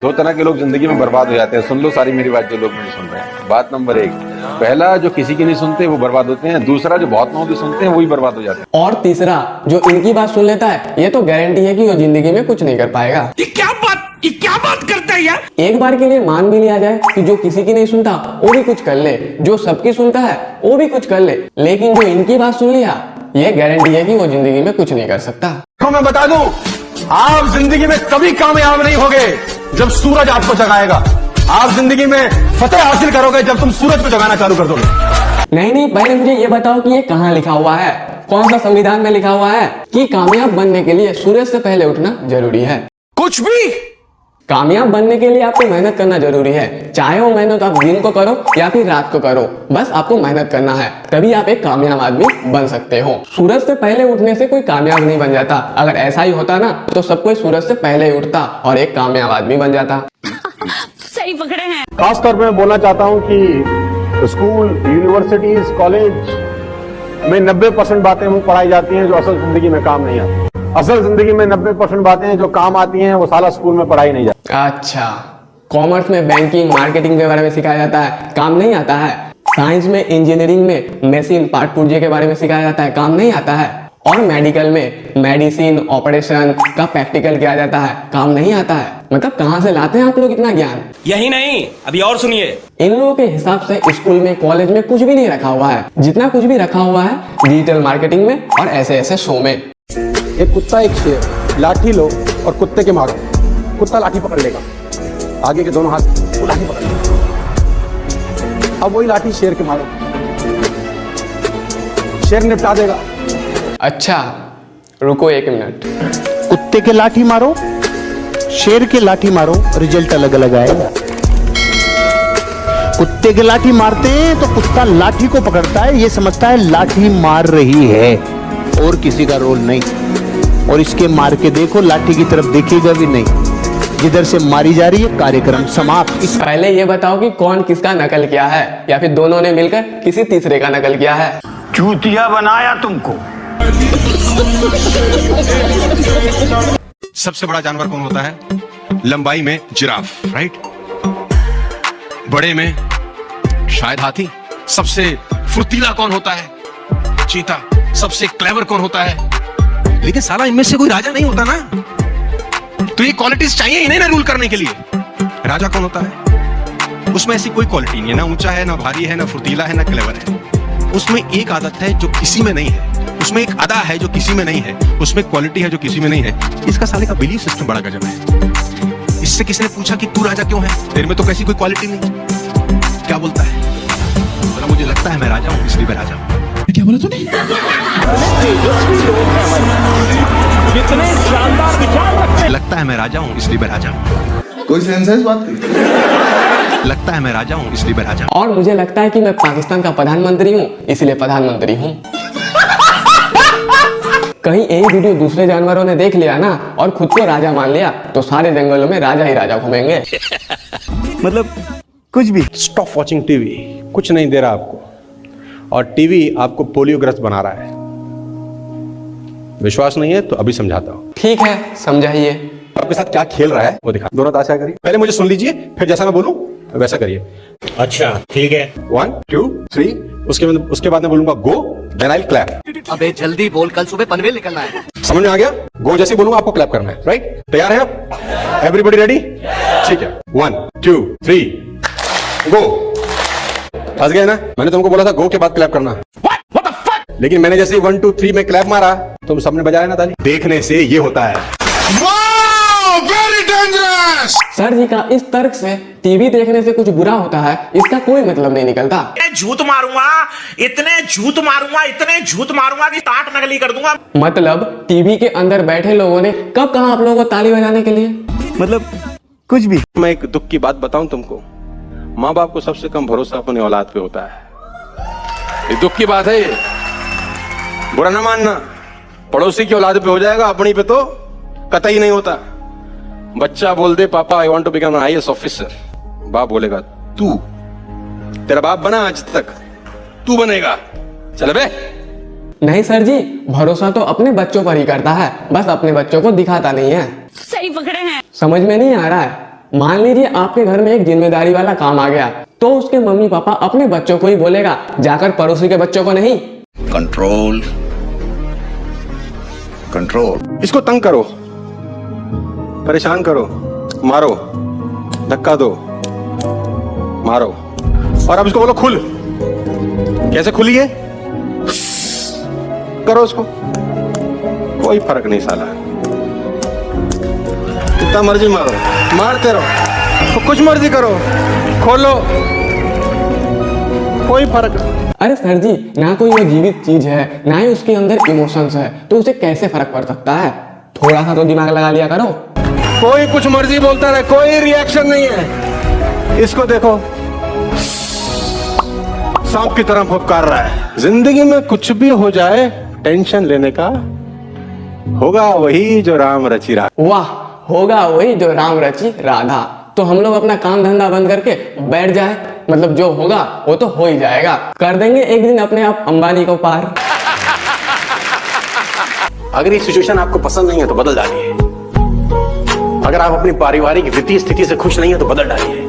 दो तरह के लोग जिंदगी में बर्बाद हो जाते हैं। सुन लो सारी मेरी बात जो लोग मुझे सुन रहे हैं। बात नंबर 1, पहला जो किसी की नहीं सुनते वो बर्बाद होते हैं। दूसरा जो बहुत लोगों की सुनते हैं वही बर्बाद हो जाते हैं। और तीसरा जो इनकी बात सुन लेता है ये तो गारंटी है कि वो जिंदगी में कुछ नहीं कर पाएगा। ये क्या बात करता है यार। एक बार के लिए मान भी लिया जाए कि जो किसी की नहीं सुनता वो भी कुछ कर ले, जो सबकी सुनता है वो भी कुछ कर ले, लेकिन जो इनकी बात सुन लिया ये गारंटी है कि वो जिंदगी में कुछ नहीं कर सकता। तो मैं बता दूं, आप जिंदगी में कभी कामयाब नहीं होगे जब सूरज आपको जगाएगा। आप जिंदगी में फतेह हासिल करोगे जब तुम सूरज को जगाना चालू कर दोगे। नहीं, पहले मुझे ये बताओ कि ये कहाँ लिखा हुआ है, कौन सा संविधान में लिखा हुआ है कि कामयाब बनने के लिए सूरज से पहले उठना जरूरी है। कुछ भी कामयाब बनने के लिए आपको मेहनत करना जरूरी है, चाहे वो मेहनत आप दिन को करो या फिर रात को करो, बस आपको मेहनत करना है, तभी आप एक कामयाब आदमी बन सकते हो। सूरज से पहले उठने से कोई कामयाब नहीं बन जाता। अगर ऐसा ही होता ना तो सब कोई सूरज से पहले ही उठता और एक कामयाब आदमी बन जाता। सही पकड़े हैं। खासतौर पे मैं बोलना चाहता हूं कि स्कूल, यूनिवर्सिटीज, कॉलेज में 90% बातें वो पढ़ाई जाती हैं जो असल जिंदगी में काम नहीं आती। असल जिंदगी में 90% बातें जो काम आती हैं वो साला स्कूल में पढ़ाई नहीं जाती। अच्छा, कॉमर्स में बैंकिंग, मार्केटिंग के बारे में सिखाया जाता है, काम नहीं आता है। साइंस में, इंजीनियरिंग में मैशीन पार्ट पुर्जे के बारे में सिखाया जाता है, काम नहीं आता है। और मेडिकल में मेडिसिन, ऑपरेशन का प्रैक्टिकल किया जाता है, काम नहीं आता है। मतलब कहाँ से लाते हैं आप लोग इतना ज्ञान? यही नहीं, अभी और सुनिए। इन लोगों के हिसाब से स्कूल में, कॉलेज में कुछ भी नहीं रखा हुआ है। जितना कुछ भी रखा हुआ है डिजिटल मार्केटिंग में और ऐसे ऐसे शो में। एक कुत्ता, एक शेर, लाठी लो और कुत्ते के मारो। कुत्ता लाठी पकड़ लेगा, आगे के दोनों हाथ वो लाठी पकड़ लेगा। अब वही लाठी शेर के मारो, शेर निपटा देगा। अच्छा रुको 1 मिनट। कुत्ते के लाठी मारो, शेर के लाठी मारो, रिजल्ट अलग अलग आएगा। कुत्ते के लाठी मारते हैं तो कुत्ता लाठी को पकड़ता है, ये समझता है लाठी मार रही है और किसी का रोल नहीं। और इसके मार के देखो, लाठी की तरफ देखेगा भी नहीं, जिधर से मारी जा रही है कार्यक्रम समाप्त। पहले ये बताओ कि कौन किसका नकल किया है या फिर दोनों ने मिलकर किसी तीसरे का नकल किया है। चूतिया बनाया तुमको। सबसे बड़ा जानवर कौन होता है? लंबाई में जिराफ, राइट? बड़े में शायद हाथी। सबसे फुर्तीला कौन होता है? चीता। सबसे क्लेवर कौन होता है? लेकिन साला इनमें से कोई राजा नहीं होता ना। तो ये क्वालिटीज चाहिए ही नहीं ना रूल करने के लिए। राजा कौन होता है? उसमें ऐसी कोई क्वालिटी नहीं है, ना ऊंचा है, ना भारी है, ना फुर्तीला है, ना क्लेवर है। उसमें एक आदत है जो किसी में नहीं है, उसमें एक अदा है जो किसी में नहीं है, उसमें क्वालिटी है जो किसी में नहीं है। इसका साले का बिलीफ सिस्टम बड़ा गजब है। इससे किसी ने पूछा कि तू राजा क्यों है, तेरे में तो कैसी कोई क्वालिटी नहीं। क्या बोलता है? बोला मुझे लगता है मैं राजा हूं इसलिए मैं राजा हूं। क्या बोला तूने? कितने शानदार विचार रखते हैं। लगता है मैं राजा हूं इसलिए मैं राजा हूं। कोई सेंस है इस बात की? लगता है मैं राजा हूं इसलिए मैं राजा हूं। और मुझे लगता है कि मैं पाकिस्तान का प्रधानमंत्री हूँ इसलिए प्रधानमंत्री हूँ। कहीं एक वीडियो दूसरे जानवरों ने देख लिया ना और खुद को राजा मान लिया तो सारे जंगलों में राजा ही राजा घूमेंगे। मतलब कुछ भी। स्टॉप वॉचिंग टीवी, कुछ नहीं दे रहा आपको, और टीवी आपको पोलियोग्रस्त बना रहा है। विश्वास नहीं है तो अभी समझाता हूं। ठीक है, समझाइए। आपके साथ क्या खेल रहा है वो दिखा। दोनों ताशा करिए, पहले मुझे सुन लीजिए, फिर जैसा मैं बोलूं वैसा करिए। अच्छा ठीक है। 1 2 3, उसके बाद मैं बोलूंगा गो, देन आई क्लैप। अबे जल्दी बोल, कल सुबह पनवेल निकलना है। समझ में आ गया? गो जैसे बोलूंगा आपको क्लैप करना है, राइट? तैयार है आप? Everybody ready? ठीक है। 1 2 3 गो। फंस गए ना? मैंने तुमको बोला था गो के बाद क्लैप करना। लेकिन मैंने जैसे 1 2 3 में क्लैप मारा तुम सबने बजाया ना ताली। देखने से ये होता है। Very dangerous. सर जी का इस तर्क से टीवी देखने से कुछ बुरा होता है इसका कोई मतलब नहीं निकलता। झूठ मारूंगा, इतने झूठ मारूंगा कि टाट नकली कर दूंगा। मतलब टीवी के अंदर बैठे लोगों ने कब कहा आप लोगों को ताली बजाने के लिए? मतलब कुछ भी। मैं एक दुख की बात बताऊं तुमको, माँ बाप को सबसे कम भरोसा अपनी औलाद पे होता है। ये दुख की बात है, ये बुरा ना मानना। पड़ोसी की औलाद पे हो जाएगा, अपनी पे तो कतई नहीं होता। बच्चा बोल दे पापा I want to become an IAS officer, बाप बोलेगा तू, तेरा बाप बना आज तक, तू बनेगा, चल बे। नहीं सर जी, भरोसा तो अपने बच्चों पर ही करता है, बस अपने बच्चों को दिखाता नहीं है। सही पकड़े हैं। समझ में नहीं आ रहा है? मान लीजिए आपके घर में एक जिम्मेदारी वाला काम आ गया, तो उसके मम्मी पापा अपने बच्चों को ही बोलेगा, जाकर पड़ोसी के बच्चों को नहीं। Control control. इसको तंग करो, परेशान करो, मारो, धक्का दो, मारो, और अब इसको बोलो खुल। कैसे खुलिए? करो उसको, कोई फर्क नहीं साला। जितना मर्जी मारो, मारते रहो, तो कुछ मर्जी करो, खोलो, कोई फर्क नहीं। अरे सर जी, ना कोई वो जीवित चीज है, ना ही उसके अंदर इमोशंस है, तो उसे कैसे फर्क पड़ सकता है? थोड़ा सा तो दिमाग लगा लिया करो। कोई कुछ मर्जी बोलता रहे, कोई रिएक्शन नहीं है। इसको देखो, सांप की तरह फुफकार रहा है। जिंदगी में कुछ भी हो जाए, टेंशन लेने का होगा वही जो राम रची राधा। वाह, होगा वही जो राम रची राधा। तो हम लोग अपना काम धंधा बंद करके बैठ जाए, मतलब जो होगा वो तो हो ही जाएगा। कर देंगे एक दिन अपने आप अंबानी को पार। अगर ये सिचुएशन आपको पसंद नहीं है तो बदल डालिए। अगर आप अपनी पारिवारिक वित्तीय स्थिति से खुश नहीं है तो बदल डालिए।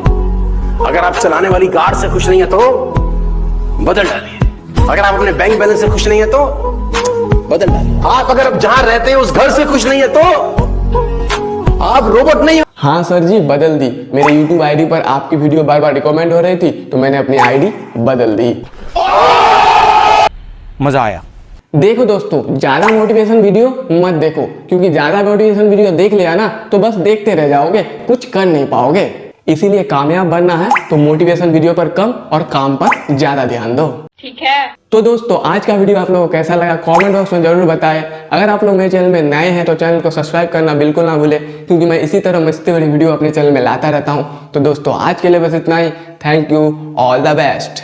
अगर आप चलाने वाली कार से खुश नहीं है तो बदल डालिए। अगर आप अपने बैंक बैलेंस से खुश नहीं है तो बदल डालिए। आप अगर जहां रहते हैं उस घर से खुश नहीं है तो आप रोबोट नहीं। हाँ सर जी, बदल दी। मेरे YouTube आईडी पर आपकी वीडियो बार बार रिकमेंड हो रही थी, तो मैंने अपनी आईडी बदल दी। मजा आया। देखो दोस्तों, ज्यादा मोटिवेशन वीडियो मत देखो, क्योंकि ज्यादा मोटिवेशन वीडियो देख लिया ना तो बस देखते रह जाओगे, कुछ कर नहीं पाओगे। इसीलिए कामयाब बनना है तो मोटिवेशन वीडियो पर कम और काम पर ज्यादा ध्यान दो। ठीक है। तो दोस्तों, आज का वीडियो आप लोगों को कैसा लगा कमेंट बॉक्स में जरूर बताएं। अगर आप लोग मेरे चैनल में नए हैं तो चैनल को सब्सक्राइब करना बिल्कुल ना भूलें, क्योंकि मैं इसी तरह मस्ती वाली वीडियो अपने चैनल में लाता रहता हूं। तो दोस्तों, आज के लिए बस इतना ही। Thank you, all the best.